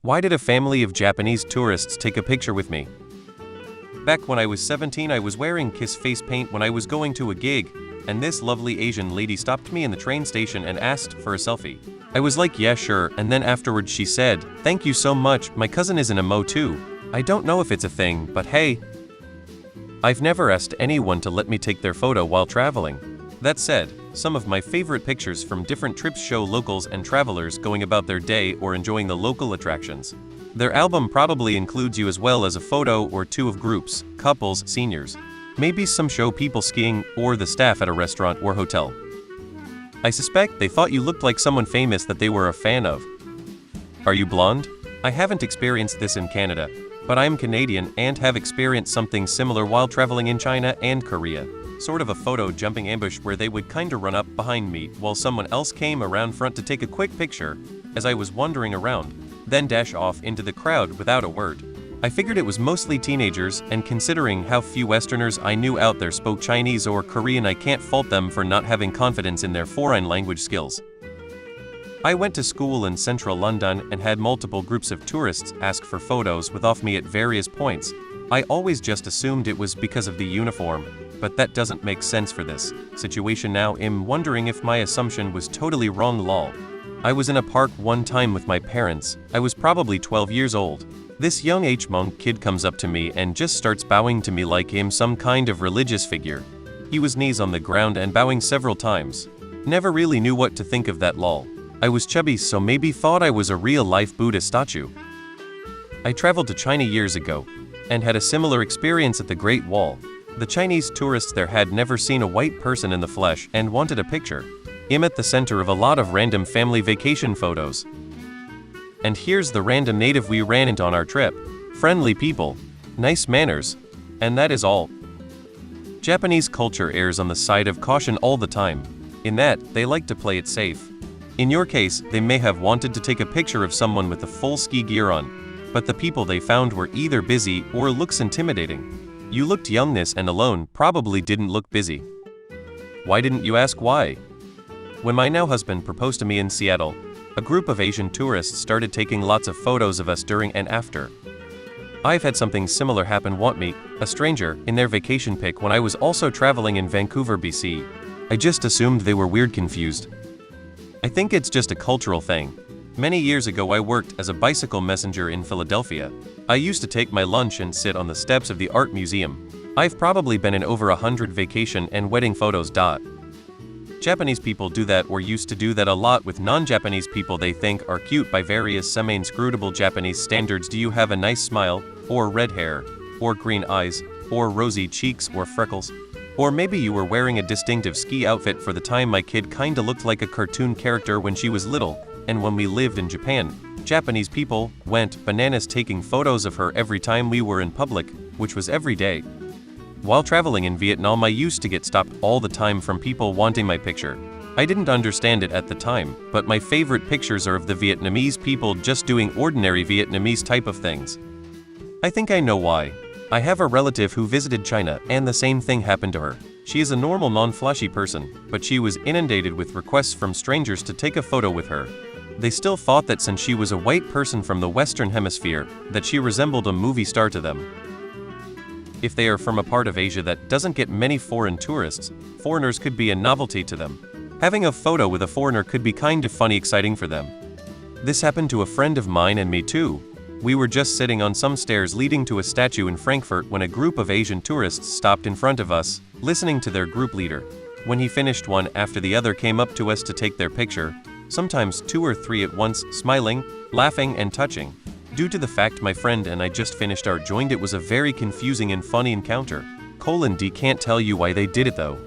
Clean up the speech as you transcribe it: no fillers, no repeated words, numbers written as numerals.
Why did a family of Japanese tourists take a picture with me? Back when I was 17, I was wearing Kiss face paint when I was going to a gig, and this lovely Asian lady stopped me in the train station and asked for a selfie. I was like, yeah, sure, and then afterwards she said, "Thank you so much, my cousin is in a mo too." I don't know if it's a thing, but hey. I've never asked anyone to let me take their photo while traveling. That said, some of my favorite pictures from different trips show locals and travelers going about their day or enjoying the local attractions. Their album probably includes you as well as a photo or two of groups, couples, seniors. Maybe some show people skiing or the staff at a restaurant or hotel. I suspect they thought you looked like someone famous that they were a fan of. Are you blonde? I haven't experienced this in Canada, but I am Canadian and have experienced something similar while traveling in China and Korea. Sort of a photo jumping ambush where they would kinda run up behind me while someone else came around front to take a quick picture as I was wandering around, then dash off into the crowd without a word. I figured it was mostly teenagers, and considering how few Westerners I knew out there spoke Chinese or Korean, I can't fault them for not having confidence in their foreign language skills. I went to school in central London and had multiple groups of tourists ask for photos with me at various points. I always just assumed it was because of the uniform, but that doesn't make sense for this situation now. I'm wondering if my assumption was totally wrong. Lol. I was in a park one time with my parents. I was probably 12 years old. This young Hmong kid comes up to me and just starts bowing to me like I'm some kind of religious figure. He was knees on the ground and bowing several times. Never really knew what to think of that. Lol. I was chubby, so maybe thought I was a real-life Buddha statue. I traveled to China years ago and had a similar experience at the Great Wall. The Chinese tourists there had never seen a white person in the flesh and wanted a picture. I'm at the center of a lot of random family vacation photos. And here's the random native we ran into on our trip. Friendly people, nice manners, and that is all. Japanese culture errs on the side of caution all the time, in that they like to play it safe. In your case, they may have wanted to take a picture of someone with the full ski gear on, but the people they found were either busy or looks intimidating. You looked youngness and alone, probably didn't look busy. Why didn't you ask why? When my now husband proposed to me in Seattle, a group of Asian tourists started taking lots of photos of us during and after. I've had something similar happen. A stranger, in their vacation pic when I was also traveling in Vancouver, BC. I just assumed they were weird confused. I think it's just a cultural thing. Many years ago I worked as a bicycle messenger in Philadelphia. I used to take my lunch and sit on the steps of the art museum. I've probably been in over 100 vacation and wedding photos. Japanese people do that or used to do that a lot with non-Japanese people they think are cute by various semi-inscrutable Japanese standards. Do you have a nice smile, or red hair, or green eyes, or rosy cheeks or freckles? Or maybe you were wearing a distinctive ski outfit for the time. My kid kinda looked like a cartoon character when she was little, and when we lived in Japan, Japanese people went bananas taking photos of her every time we were in public, which was every day. While traveling in Vietnam, I used to get stopped all the time from people wanting my picture. I didn't understand it at the time, but my favorite pictures are of the Vietnamese people just doing ordinary Vietnamese type of things. I think I know why. I have a relative who visited China, and the same thing happened to her. She is a normal, non-flashy person, but she was inundated with requests from strangers to take a photo with her. They still thought that since she was a white person from the Western Hemisphere, that she resembled a movie star to them. If they are from a part of Asia that doesn't get many foreign tourists, foreigners could be a novelty to them. Having a photo with a foreigner could be kind of funny, exciting for them. This happened to a friend of mine and me too. We were just sitting on some stairs leading to a statue in Frankfurt when a group of Asian tourists stopped in front of us, listening to their group leader. When he finished, one after the other came up to us to take their picture, sometimes 2 or 3 at once, smiling, laughing, and touching. Due to the fact my friend and I just finished our joint, it was a very confusing and funny encounter. D can't tell you why they did it though.